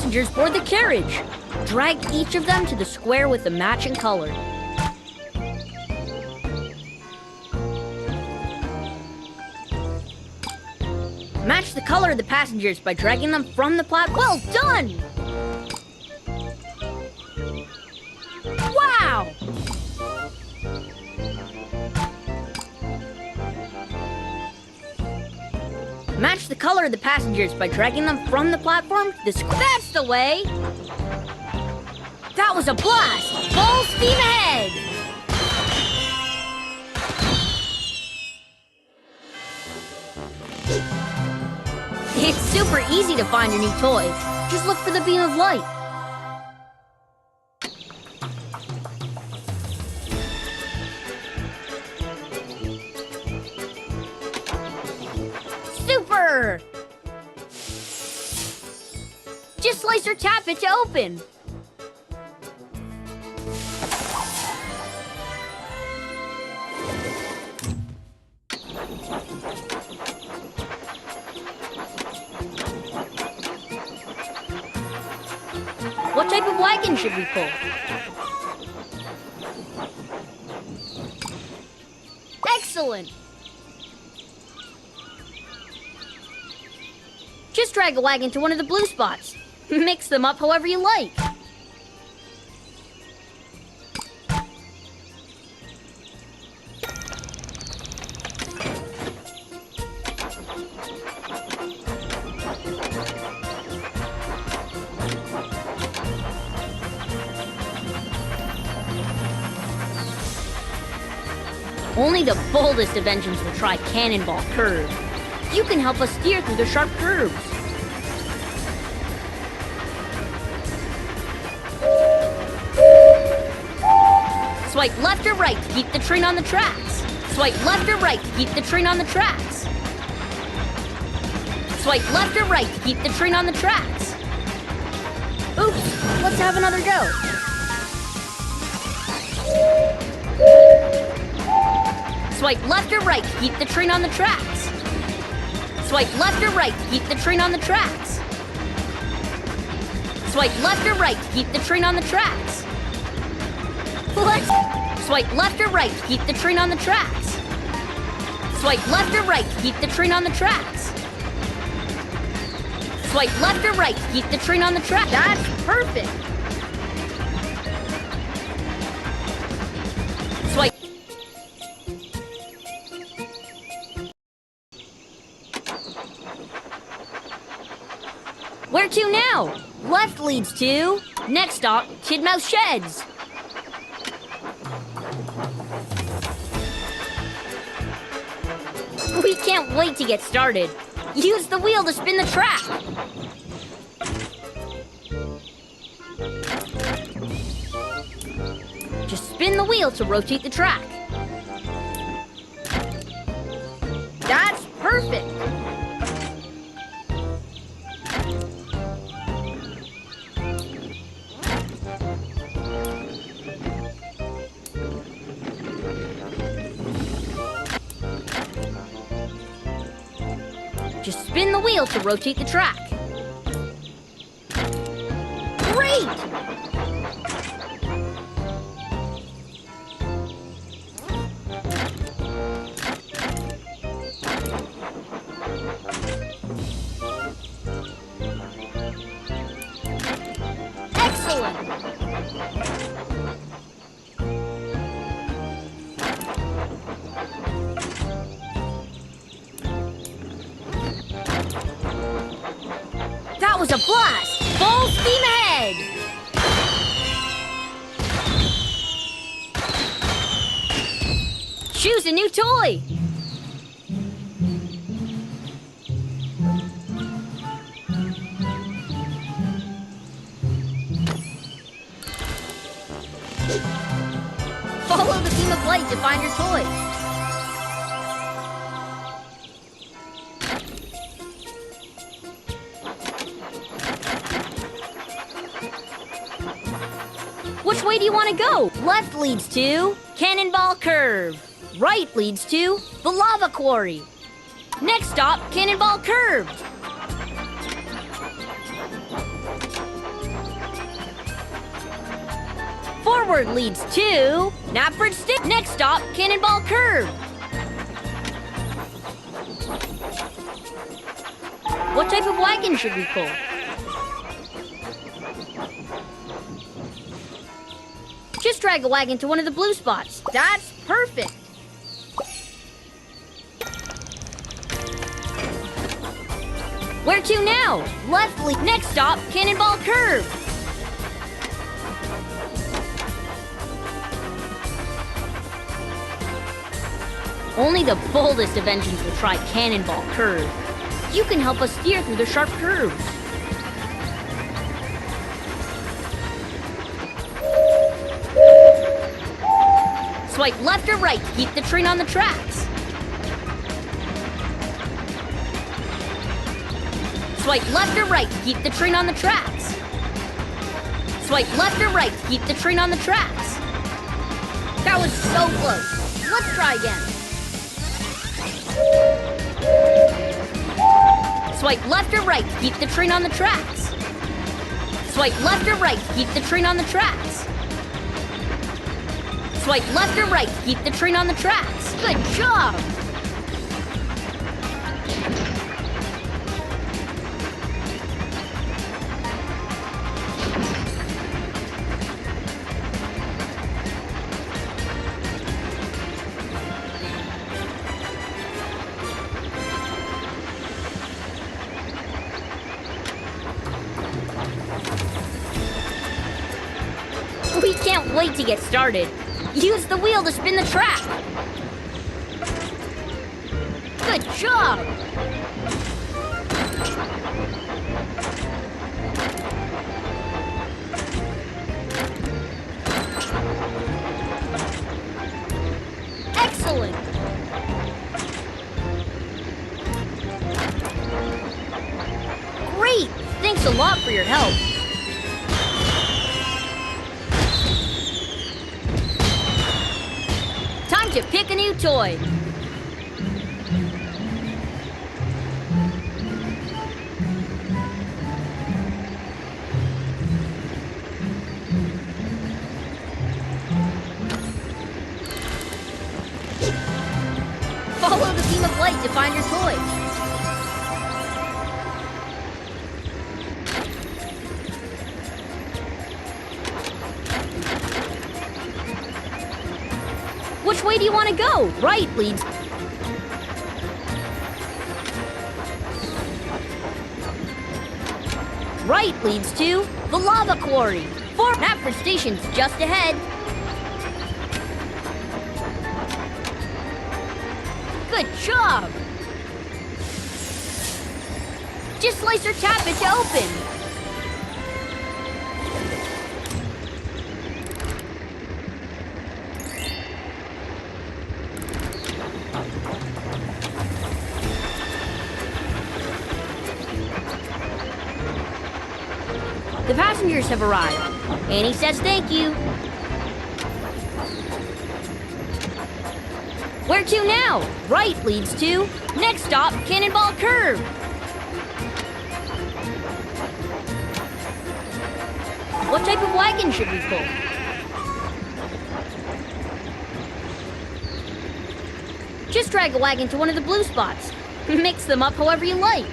passengers board the carriage. Drag each of them to the square with the matching color. Match the color of the passengers by dragging them from the platform. Well done! Wow! Match the color of the passengers by dragging them from the platform to the square. That's the way! That was a blast! Full steam ahead! It's super easy to find your new toy. Just look for the beam of light. Super! Just slice or tap it to open. What type of wagon should we pull? Excellent! Just drag a wagon to one of the blue spots. Mix them up however you like. Only the boldest of engines will try Cannonball Curve. You can help us steer through the sharp curves. Swipe left or right to keep the train on the tracks. Swipe left or right to keep the train on the tracks. Swipe left or right to keep the train on the tracks. Oops, let's have another go. Swipe left or right to keep the train on the tracks. Swipe left or right to keep the train on the tracks. Swipe left or right to keep the train on the tracks. What? Swipe left or right to keep the train on the tracks. Swipe left or right to keep the train on the tracks. Swipe left or right to keep the train on the track. That's perfect. Swipe. Where to now? Left leads to... Next stop, Tidmouth Sheds. We can't wait to get started. Use the wheel to spin the track. Just spin the wheel to rotate the track. That's perfect. Just spin the wheel to rotate the track. Great! Excellent! That was a blast! Full steam ahead! Choose a new toy! Follow the beam of light to find your toy. Which way do you want to go? Left leads to Cannonball Curve. Right leads to the Lava Quarry. Next stop, Cannonball Curve. Forward leads to Knapford Stick. Next stop, Cannonball Curve. What type of wagon should we pull? Just drag a wagon to one of the blue spots. That's perfect. Where to now? Left lead. Next stop, Cannonball Curve. Only the boldest of engines will try Cannonball Curve. You can help us steer through the sharp curves. Swipe left or right to keep the train on the tracks. Swipe left or right to keep the train on the tracks. Swipe left or right to keep the train on the tracks. That was so close. Let's try again. Swipe left or right to keep the train on the tracks. Swipe left or right to keep the train on the tracks. Swipe left or right to keep the train on the tracks. Good job! We can't wait to get started. Use the wheel to spin the track. Good job! Excellent! Great! Thanks a lot for your help. Time to pick a new toy. Follow the beam of light to find your toy. Which way do you want to go? Right leads. Right leads to the lava quarry. Knapford Station's just ahead. Good job! Just slice or tap it to open. The passengers have arrived. Annie says thank you. Where to now? Right leads to next stop, Cannonball Curve. What type of wagon should we pull? Just drag a wagon to one of the blue spots. Mix them up however you like.